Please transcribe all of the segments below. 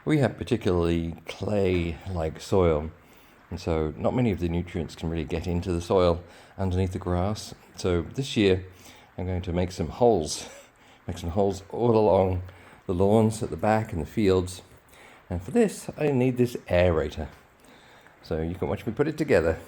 We have particularly clay-like soil, and so not many of the nutrients can really get into the soil underneath the grass. So this year I'm going to make some holes all along the lawns at the back and the fields. And for this I need this aerator. So you can watch me put it together.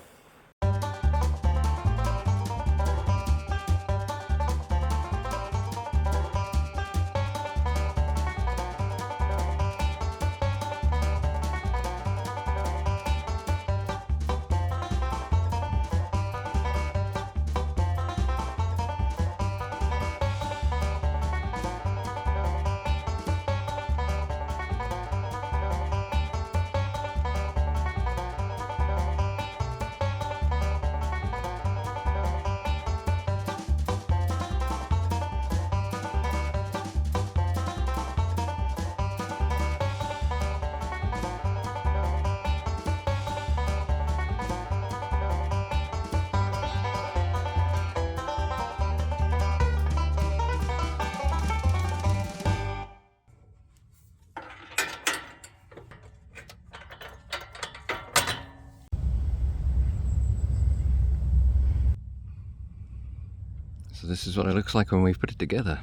So this is what it looks like when we've put it together.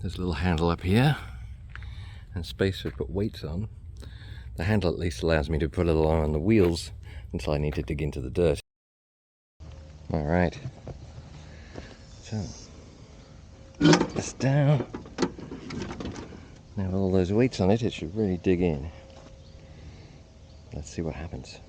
There's a little handle up here and space to put weights on. The handle at least allows me to put it along on the wheels until I need to dig into the dirt. Alright, so put this down. Now with all those weights on it, it should really dig in. Let's see what happens.